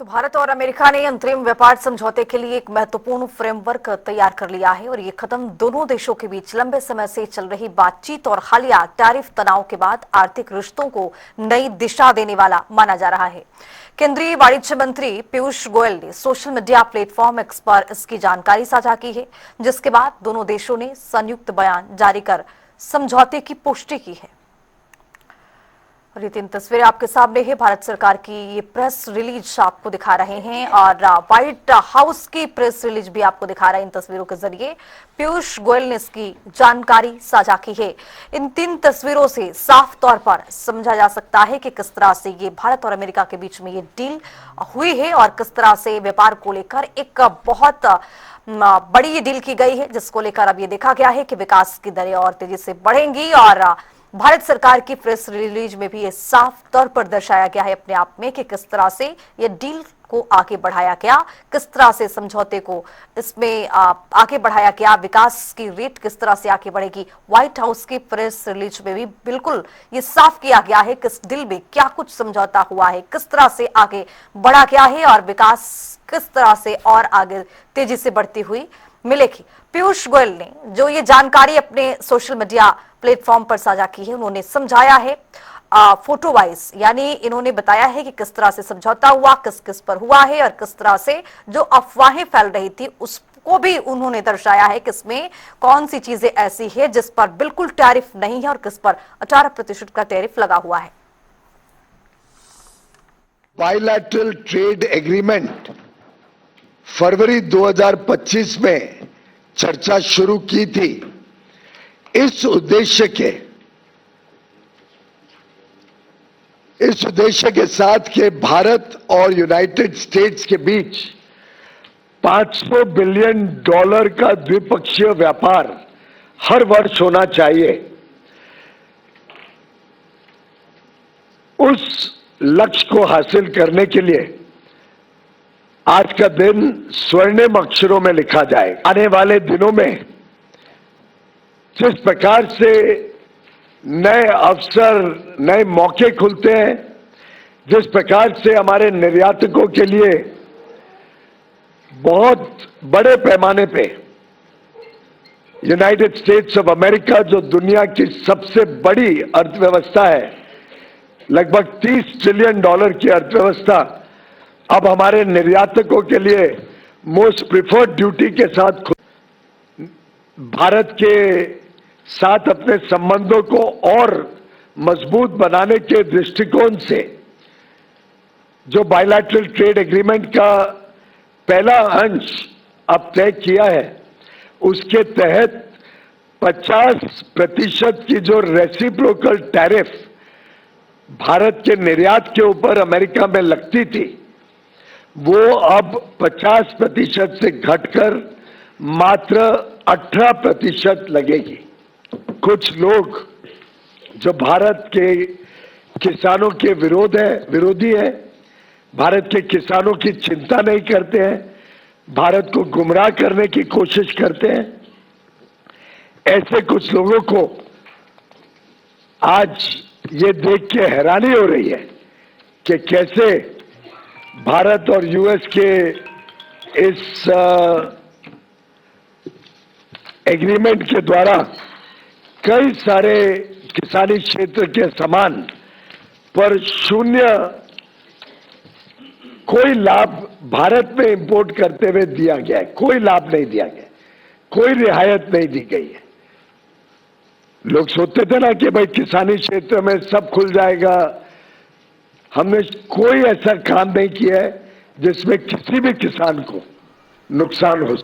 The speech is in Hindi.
तो भारत और अमेरिका ने अंतरिम व्यापार समझौते के लिए एक महत्वपूर्ण फ्रेमवर्क तैयार कर लिया है और ये कदम दोनों देशों के बीच लंबे समय से चल रही बातचीत और हालिया टैरिफ तनाव के बाद आर्थिक रिश्तों को नई दिशा देने वाला माना जा रहा है। केंद्रीय वाणिज्य मंत्री पीयूष गोयल ने सोशल मीडिया प्लेटफॉर्म एक्स पर इसकी जानकारी साझा की है, जिसके बाद दोनों देशों ने संयुक्त बयान जारी कर समझौते की पुष्टि की है। और ये 3 तस्वीरें आपके सामने है। भारत सरकार की ये प्रेस रिलीज आपको दिखा रहे हैं और व्हाइट हाउस की प्रेस रिलीज भी आपको दिखा रहे हैं। इन तस्वीरों के जरिए पीयूष गोयल ने इसकी जानकारी साझा की है। इन 3 तस्वीरों से साफ तौर पर समझा जा सकता है कि किस तरह से ये भारत और अमेरिका के बीच में ये डील हुई है और किस तरह से व्यापार को लेकर एक बहुत बड़ी डील की गई है, जिसको लेकर अब ये देखा गया है कि विकास की दरें और तेजी से बढ़ेंगी। और भारत सरकार की प्रेस रिलीज में भी ये साफ तौर पर दर्शाया गया है अपने आप में कि किस तरह से ये डील को आगे बढ़ाया गया, किस तरह से समझौते को इसमें आगे बढ़ाया गया, विकास की रेट किस तरह से आगे बढ़ेगी। व्हाइट हाउस की प्रेस रिलीज में भी बिल्कुल ये साफ किया गया है किस डील में क्या कुछ समझौता हुआ है, किस तरह से आगे बढ़ा गया है और विकास किस तरह से और आगे तेजी से बढ़ती हुई मिलेगी। पीयूष गोयल ने जो ये जानकारी अपने सोशल मीडिया प्लेटफॉर्म पर साझा की है, उन्होंने समझाया है फोटो वाइज, यानी इन्होंने बताया है कि किस तरह से समझौता हुआ, किस किस पर हुआ है और किस तरह से जो अफवाहें फैल रही थी उसको भी उन्होंने दर्शाया है कि इसमें कौन सी चीजें ऐसी है जिस पर बिल्कुल टैरिफ नहीं है और किस पर 18% का टैरिफ लगा हुआ है। बायलैटरल ट्रेड एग्रीमेंट फरवरी 2025 में चर्चा शुरू की थी। इस उद्देश्य के साथ के भारत और यूनाइटेड स्टेट्स के बीच $500 बिलियन का द्विपक्षीय व्यापार हर वर्ष होना चाहिए। उस लक्ष्य को हासिल करने के लिए आज का दिन स्वर्णिम अक्षरों में लिखा जाए। आने वाले दिनों में जिस प्रकार से नए अवसर, नए मौके खुलते हैं, जिस प्रकार से हमारे निर्यातकों के लिए बहुत बड़े पैमाने पे यूनाइटेड स्टेट्स ऑफ अमेरिका, जो दुनिया की सबसे बड़ी अर्थव्यवस्था है, लगभग $30 ट्रिलियन की अर्थव्यवस्था, अब हमारे निर्यातकों के लिए मोस्ट प्रिफर्ड ड्यूटी के साथ भारत के साथ अपने संबंधों को और मजबूत बनाने के दृष्टिकोण से जो बायलैटरल ट्रेड एग्रीमेंट का पहला अंश अब तय किया है, उसके तहत 50% की जो रेसिप्रोकल टैरिफ भारत के निर्यात के ऊपर अमेरिका में लगती थी, वो अब 50% से घटकर मात्र 18% लगेगी। कुछ लोग जो भारत के किसानों के विरोधी हैं, भारत के किसानों की चिंता नहीं करते हैं, भारत को गुमराह करने की कोशिश करते हैं, ऐसे कुछ लोगों को आज ये देख के हैरानी हो रही है कि कैसे भारत और यूएस के इस एग्रीमेंट के द्वारा कई सारे किसानी क्षेत्र के सामान पर शून्य कोई लाभ भारत में इंपोर्ट करते हुए दिया गया है। कोई लाभ नहीं दिया गया, कोई रियायत नहीं दी गई है। लोग सोचते थे ना कि भाई किसानी क्षेत्र में सब खुल जाएगा। हमने कोई ऐसा काम नहीं किया है जिसमें किसी भी किसान को नुकसान हो।